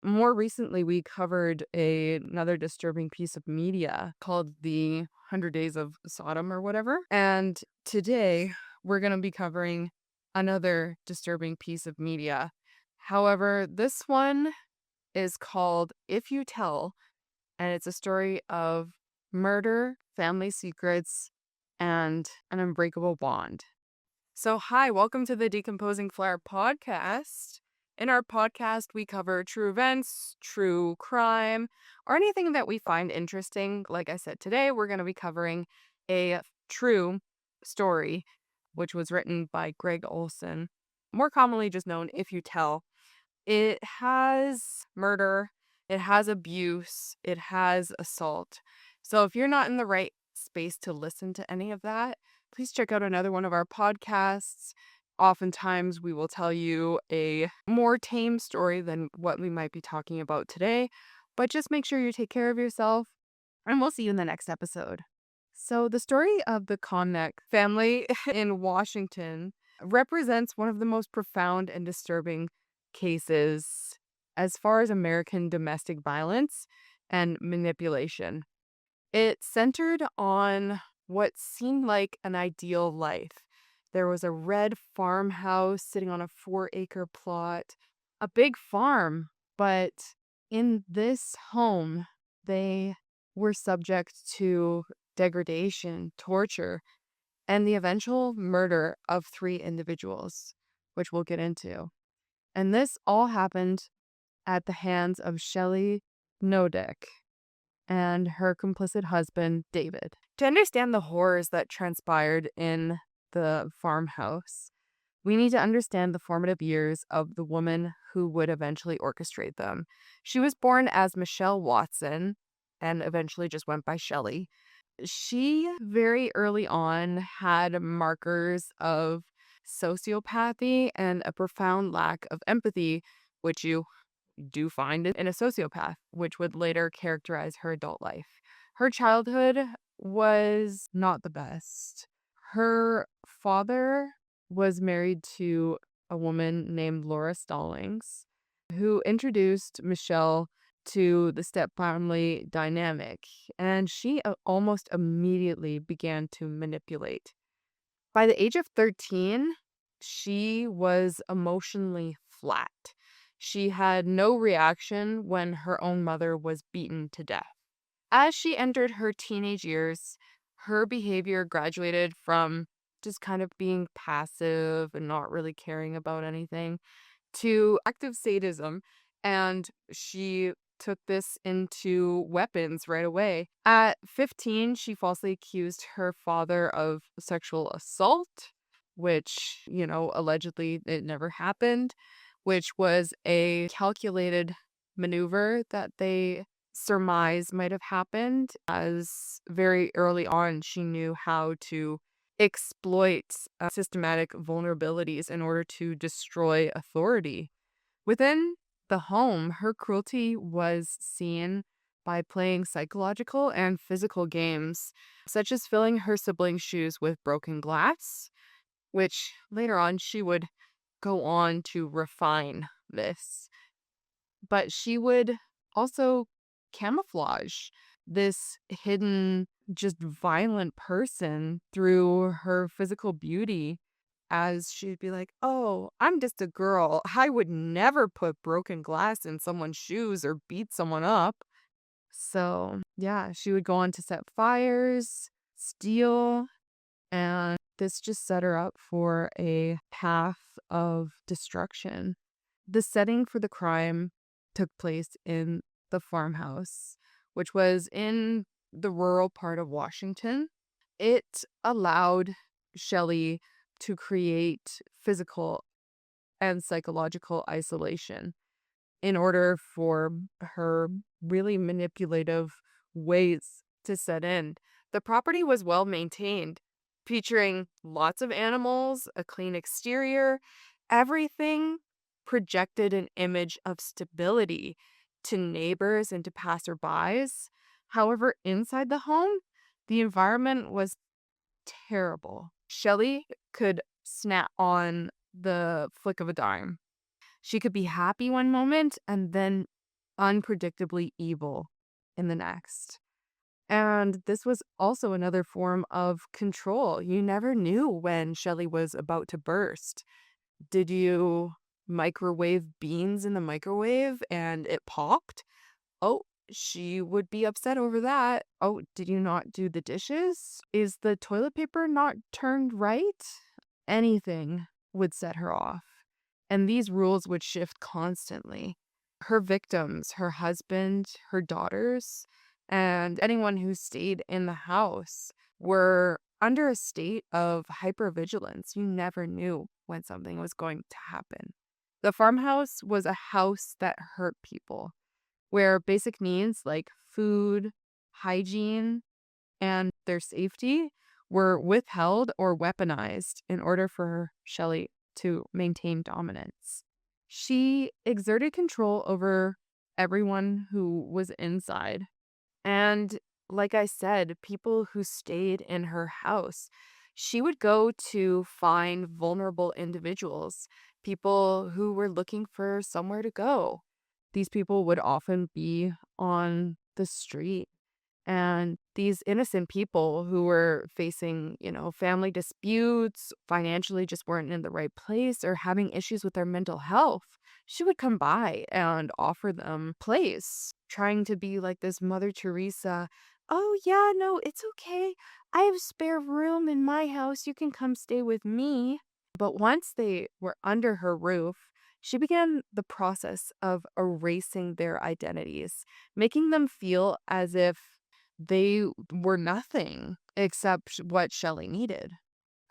more recently, we covered another disturbing piece of media called The 100 Days of Sodom or whatever. And today, we're going to be covering another disturbing piece of media. However, this one is called If You Tell, and it's a story of murder, family secrets, and an unbreakable bond. So, hi, welcome to the Decomposing Flower podcast. In our podcast, we cover true events, true crime, or anything that we find interesting. Like I said, today we're going to be covering a true story, which was written by Greg Olson, more commonly just known If You Tell. It has murder, it has abuse, it has assault. So if you're not in the right space to listen to any of that, please check out another one of our podcasts. Oftentimes, we will tell you a more tame story than what we might be talking about today, but just make sure you take care of yourself, and we'll see you in the next episode. So, the story of the Connick family in Washington represents one of the most profound and disturbing cases as far as American domestic violence and manipulation. It centered on what seemed like an ideal life. There was a red farmhouse sitting on a 4-acre plot, a big farm, but in this home, they were subject to degradation, torture, and the eventual murder of 3 individuals, which we'll get into. And this all happened at the hands of Shelly Knotek and her complicit husband, David. To understand the horrors that transpired in the farmhouse, we need to understand the formative years of the woman who would eventually orchestrate them. She was born as Michelle Watson and eventually just went by Shelly. She very early on had markers of sociopathy and a profound lack of empathy, which you do find in a sociopath, which would later characterize her adult life. Her childhood was not the best. Her father was married to a woman named Laura Stallings, who introduced Michelle to the stepfamily dynamic, and she almost immediately began to manipulate. By the age of 13, she was emotionally flat. She had no reaction when her own mother was beaten to death. As she entered her teenage years, her behavior graduated from just kind of being passive and not really caring about anything to active sadism, and she took this into weapons right away. At 15, she falsely accused her father of sexual assault, which, allegedly it never happened, which was a calculated maneuver that they surmise might have happened, as very early on she knew how to exploit systematic vulnerabilities in order to destroy authority. Within the home, her cruelty was seen by playing psychological and physical games, such as filling her siblings' shoes with broken glass, which later on she would go on to refine this. But she would also camouflage this hidden, just violent person through her physical beauty, as she'd be like, "Oh, I'm just a girl. I would never put broken glass in someone's shoes or beat someone up." So, yeah, she would go on to set fires, steal, and this just set her up for a path of destruction. The setting for the crime took place in the farmhouse, which was in the rural part of Washington. It allowed Shelley to create physical and psychological isolation in order for her really manipulative ways to set in. The property was well maintained, featuring lots of animals, a clean exterior. Everything projected an image of stability to neighbors and to passerbys. However, inside the home, the environment was terrible. Shelley could snap on the flick of a dime. She could be happy one moment and then unpredictably evil in the next. And this was also another form of control. You never knew when Shelley was about to burst. Did you microwave beans in the microwave and it popped? Oh, she would be upset over that. Oh, did you not do the dishes? Is the toilet paper not turned right? Anything would set her off. And these rules would shift constantly. Her victims, her husband, her daughters, and anyone who stayed in the house were under a state of hypervigilance. You never knew when something was going to happen. The farmhouse was a house that hurt people, where basic needs like food, hygiene, and their safety were withheld or weaponized in order for Shelley to maintain dominance. She exerted control over everyone who was inside. And like I said, people who stayed in her house, she would go to find vulnerable individuals, people who were looking for somewhere to go. These people would often be on the street, and these innocent people who were facing, family disputes, financially just weren't in the right place or having issues with their mental health, she would come by and offer them place, trying to be like this Mother Teresa. Oh, yeah, no, it's okay. I have spare room in my house. You can come stay with me. But once they were under her roof, she began the process of erasing their identities, making them feel as if they were nothing except what Shelley needed.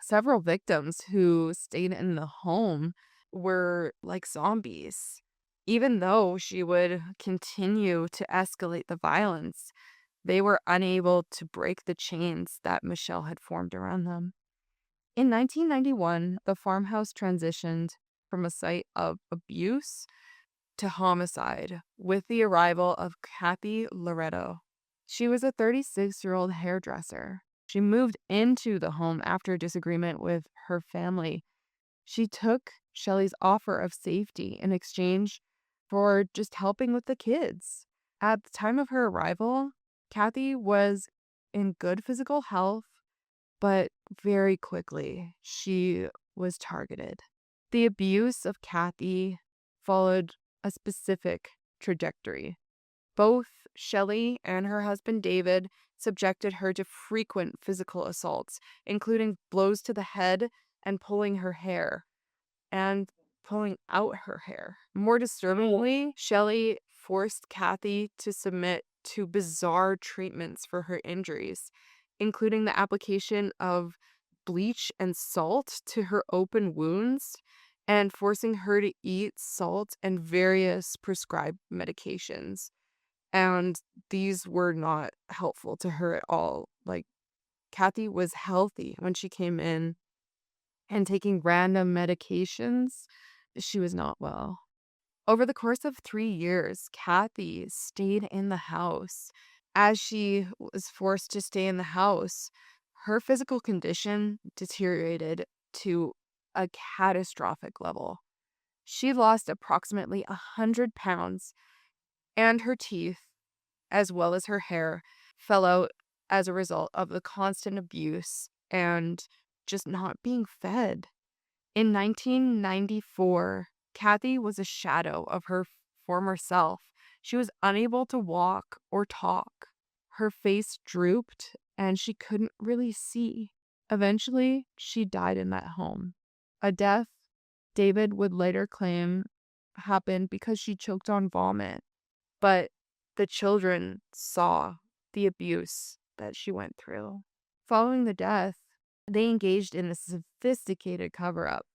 Several victims who stayed in the home were like zombies. Even though she would continue to escalate the violence, they were unable to break the chains that Michelle had formed around them. In 1991, the farmhouse transitioned from a site of abuse to homicide with the arrival of Kathy Loretto. She was a 36-year-old hairdresser. She moved into the home after a disagreement with her family. She took Shelley's offer of safety in exchange for just helping with the kids. At the time of her arrival, Kathy was in good physical health, but very quickly she was targeted. The abuse of Kathy followed a specific trajectory. Both Shelley and her husband David subjected her to frequent physical assaults, including blows to the head and pulling her hair and pulling out her hair. More disturbingly, Shelley forced Kathy to submit to bizarre treatments for her injuries, including the application of bleach and salt to her open wounds and forcing her to eat salt and various prescribed medications. And these were not helpful to her at all. Like, Kathy was healthy when she came in, and taking random medications, she was not well. Over the course of 3 years, Kathy stayed in the house. As she was forced to stay in the house, her physical condition deteriorated to a catastrophic level. She lost approximately 100 pounds, and her teeth, as well as her hair, fell out as a result of the constant abuse and just not being fed. In 1994, Kathy was a shadow of her former self. She was unable to walk or talk. Her face drooped and she couldn't really see. Eventually, she died in that home. A death David would later claim happened because she choked on vomit. But the children saw the abuse that she went through. Following the death, they engaged in a sophisticated cover-up.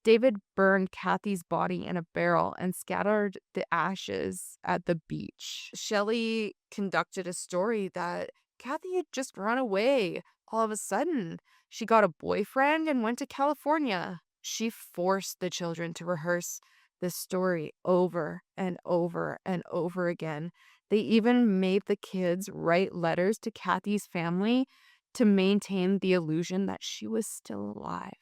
David burned Kathy's body in a barrel and scattered the ashes at the beach. Shelley conducted a story that Kathy had just run away. All of a sudden, she got a boyfriend and went to California. She forced the children to rehearse this story over and over and over again. They even made the kids write letters to Kathy's family to maintain the illusion that she was still alive.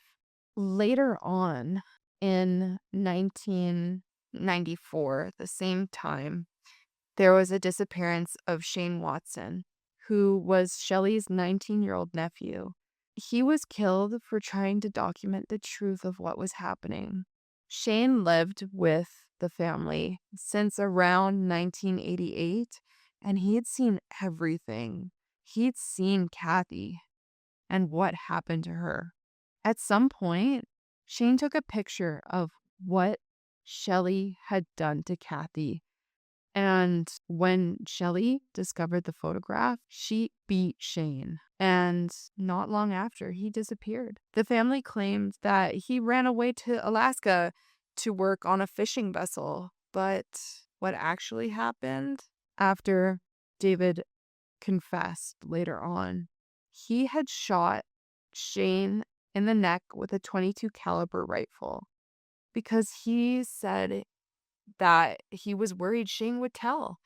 Later on, in 1994, the same time, there was a disappearance of Shane Watson, who was Shelly's 19-year-old nephew. He was killed for trying to document the truth of what was happening. Shane lived with the family since around 1988, and he had seen everything. He'd seen Kathy and what happened to her. At some point, Shane took a picture of what Shelly had done to Kathy. And when Shelly discovered the photograph, she beat Shane. And not long after, he disappeared. The family claimed that he ran away to Alaska to work on a fishing vessel. But what actually happened after David confessed later on, he had shot Shane in the neck with a .22 caliber rifle because he said that he was worried Shane would tell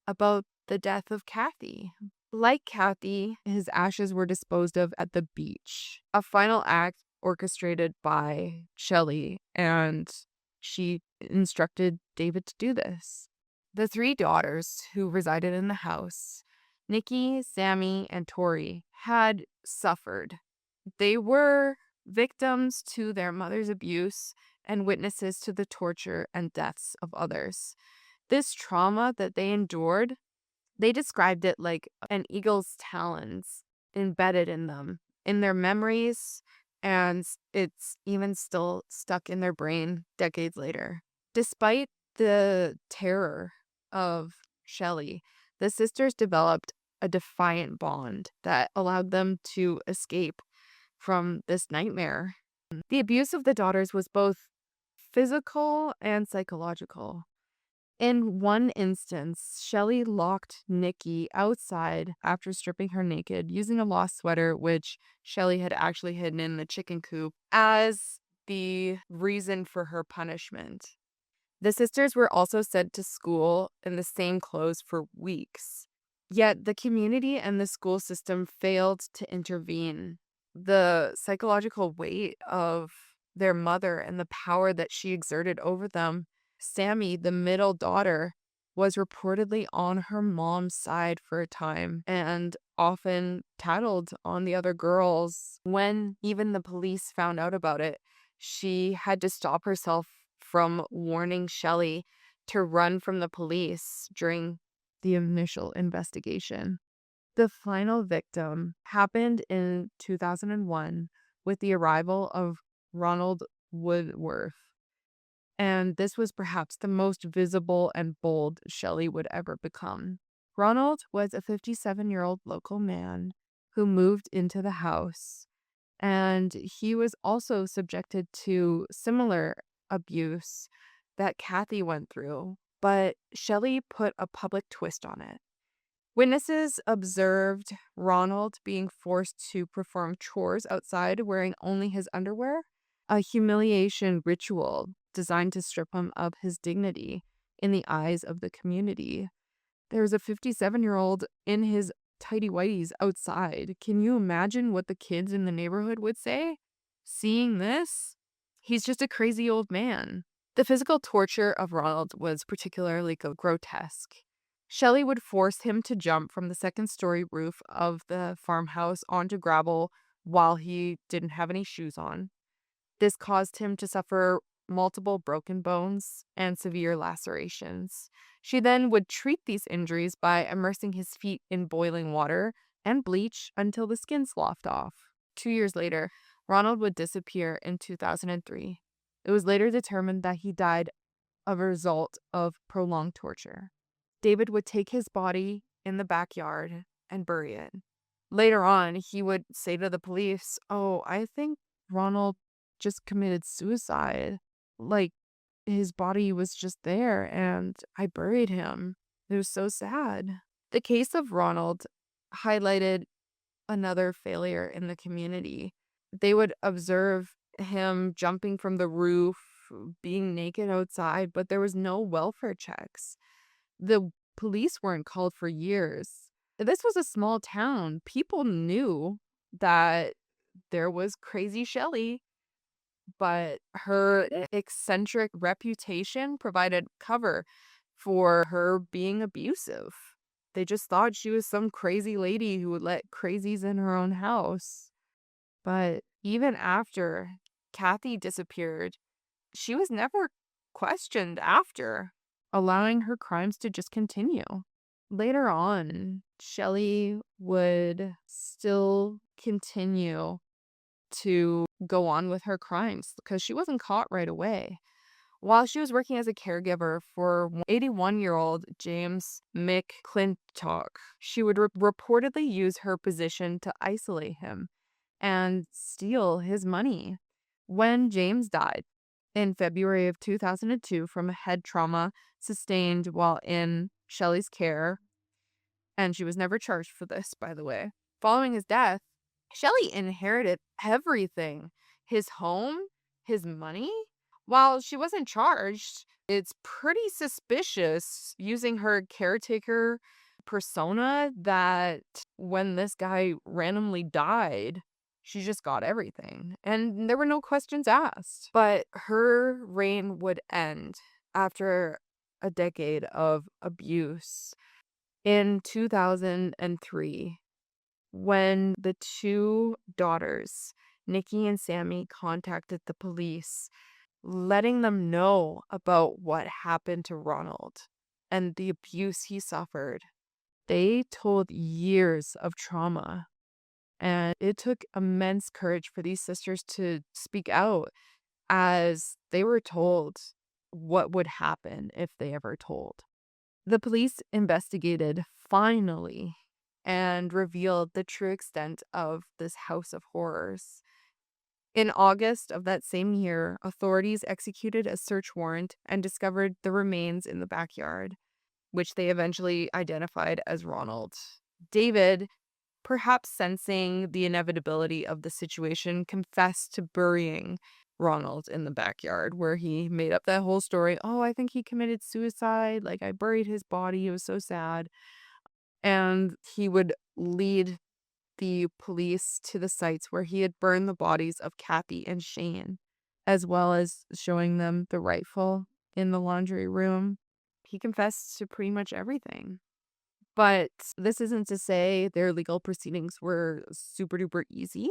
about the death of Kathy. Like Kathy, his ashes were disposed of at the beach, a final act orchestrated by Shelly, and she instructed David to do this. The three daughters who resided in the house, Nikki, Sammy, and Tori, had suffered. They were victims to their mother's abuse and witnesses to the torture and deaths of others. This trauma that they endured, they described it like an eagle's talons embedded in them, in their memories, and it's even still stuck in their brain decades later. Despite the terror of Shelly, the sisters developed a defiant bond that allowed them to escape from this nightmare. The abuse of the daughters was both physical and psychological. In one instance, Shelly locked Nikki outside after stripping her naked using a lost sweater, which Shelly had actually hidden in the chicken coop, as the reason for her punishment. The sisters were also sent to school in the same clothes for weeks. Yet the community and the school system failed to intervene. The psychological weight of their mother and the power that she exerted over them. Sammy, the middle daughter, was reportedly on her mom's side for a time and often tattled on the other girls. When even the police found out about it, she had to stop herself from warning Shelly to run from the police during the initial investigation. The final victim happened in 2001 with the arrival of Ronald Woodworth. And this was perhaps the most visible and bold Shelly would ever become. Ronald was a 57-year-old local man who moved into the house, and he was also subjected to similar abuse that Kathy went through, but Shelly put a public twist on it. Witnesses observed Ronald being forced to perform chores outside wearing only his underwear, a humiliation ritual designed to strip him of his dignity in the eyes of the community. There was a 57-year-old in his tighty whities outside. Can you imagine what the kids in the neighborhood would say? Seeing this, he's just a crazy old man. The physical torture of Ronald was particularly grotesque. Shelly would force him to jump from the second-story roof of the farmhouse onto gravel while he didn't have any shoes on. This caused him to suffer multiple broken bones and severe lacerations. She then would treat these injuries by immersing his feet in boiling water and bleach until the skin sloughed off. 2 years later, Ronald would disappear in 2003. It was later determined that he died of a result of prolonged torture. David would take his body in the backyard and bury it. Later on, he would say to the police, "Oh, I think Ronald just committed suicide. Like, his body was just there and I buried him." It was so sad. The case of Ronald highlighted another failure in the community. They would observe him jumping from the roof, being naked outside, but there was no welfare checks. The police weren't called for years. This was a small town. People knew that there was crazy Shelly, but her eccentric reputation provided cover for her being abusive. They just thought she was some crazy lady who would let crazies in her own house. But even after Kathy disappeared, she was never questioned after, allowing her crimes to just continue. Later on, Shelly would still continue to go on with her crimes because she wasn't caught right away. While she was working as a caregiver for 81-year-old James McClintock, she would reportedly use her position to isolate him and steal his money. When James died in February of 2002 from a head trauma sustained while in Shelley's care, and she was never charged for this, by the way. Following his death, Shelley inherited everything, his home, his money. While she wasn't charged, it's pretty suspicious using her caretaker persona that when this guy randomly died, she just got everything. And there were no questions asked. But her reign would end after a decade of abuse in 2003, when the two daughters, Nikki and Sammy, contacted the police, letting them know about what happened to Ronald and the abuse he suffered. They told years of trauma, and it took immense courage for these sisters to speak out as they were told what would happen if they ever told. The police investigated finally and revealed the true extent of this house of horrors. In August of that same year, authorities executed a search warrant and discovered the remains in the backyard, which they eventually identified as Ronald. David, perhaps sensing the inevitability of the situation, confessed to burying Ronald in the backyard, where he made up that whole story. Oh, I think he committed suicide. Like, I buried his body. It was so sad. And he would lead the police to the sites where he had burned the bodies of Kathy and Shane, as well as showing them the rifle in the laundry room. He confessed to pretty much everything. But this isn't to say their legal proceedings were super duper easy,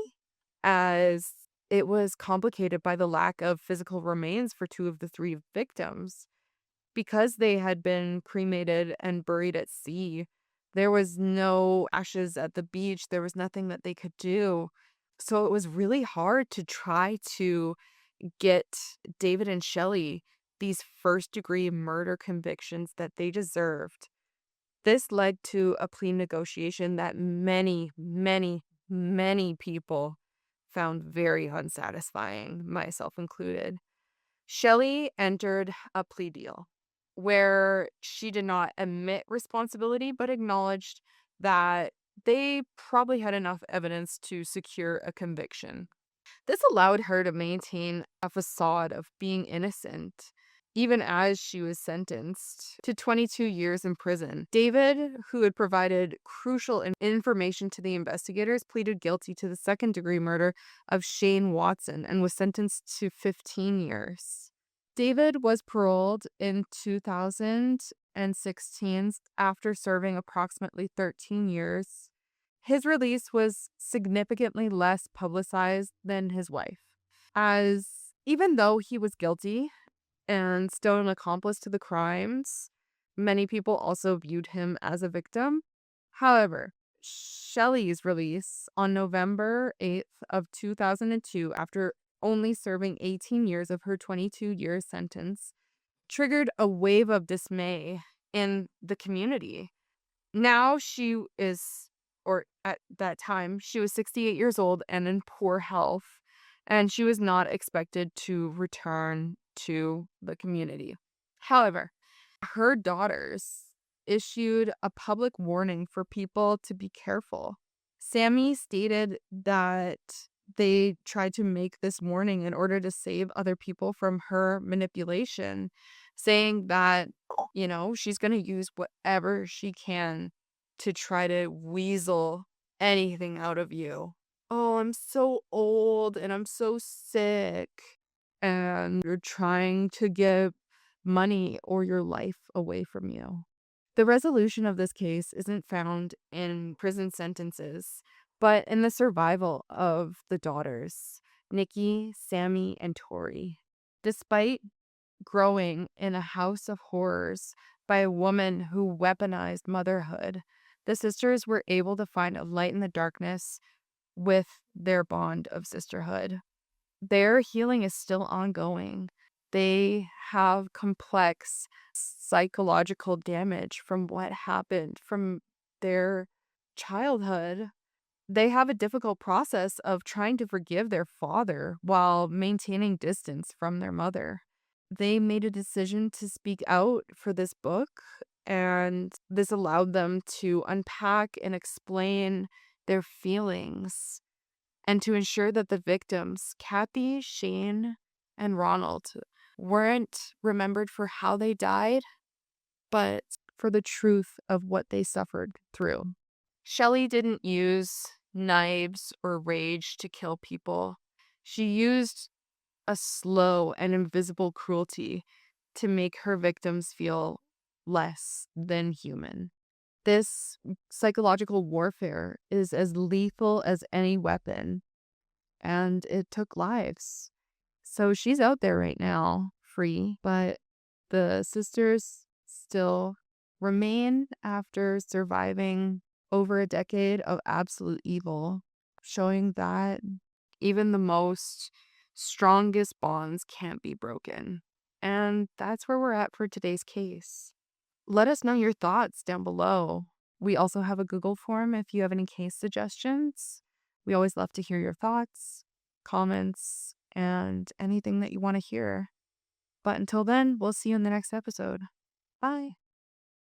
as it was complicated by the lack of physical remains for two of the three victims. Because they had been cremated and buried at sea, there was no ashes at the beach. There was nothing that they could do. So it was really hard to try to get David and Shelley these first-degree murder convictions that they deserved. This led to a plea negotiation that many, many, many people found very unsatisfying, myself included. Shelley entered a plea deal where she did not admit responsibility, but acknowledged that they probably had enough evidence to secure a conviction. This allowed her to maintain a facade of being innocent, even as she was sentenced to 22 years in prison. David, who had provided crucial information to the investigators, pleaded guilty to the second-degree murder of Shane Watson and was sentenced to 15 years. David was paroled in 2016 after serving approximately 13 years. His release was significantly less publicized than his wife, as even though he was guilty and still an accomplice to the crimes, many people also viewed him as a victim. However, Shelley's release on November 8th of 2002, after only serving 18 years of her 22-year sentence, triggered a wave of dismay in the community. Now she is, or at that time, she was 68 years old and in poor health, and she was not expected to return to the community. However, her daughters issued a public warning for people to be careful. Sammy stated that they tried to make this warning in order to save other people from her manipulation, saying that, she's going to use whatever she can to try to weasel anything out of you. Oh, I'm so old and I'm so sick. And you're trying to get money, or your life away from you. The resolution of this case isn't found in prison sentences, but in the survival of the daughters, Nikki, Sammy, and Tori. Despite growing in a house of horrors by a woman who weaponized motherhood, the sisters were able to find a light in the darkness with their bond of sisterhood. Their healing is still ongoing. They have complex psychological damage from what happened from their childhood. They have a difficult process of trying to forgive their father while maintaining distance from their mother. They made a decision to speak out for this book, and this allowed them to unpack and explain their feelings and to ensure that the victims, Kathy, Shane, and Ronald, weren't remembered for how they died, but for the truth of what they suffered through. Shelly didn't use knives or rage to kill people. She used a slow and invisible cruelty to make her victims feel less than human. This psychological warfare is as lethal as any weapon, and it took lives. So she's out there right now, free, but the sisters still remain after surviving over a decade of absolute evil, showing that even the most strongest bonds can't be broken. And that's where we're at for today's case. Let us know your thoughts down below. We also have a Google form if you have any case suggestions. We always love to hear your thoughts, comments, and anything that you want to hear. But until then, we'll see you in the next episode. Bye.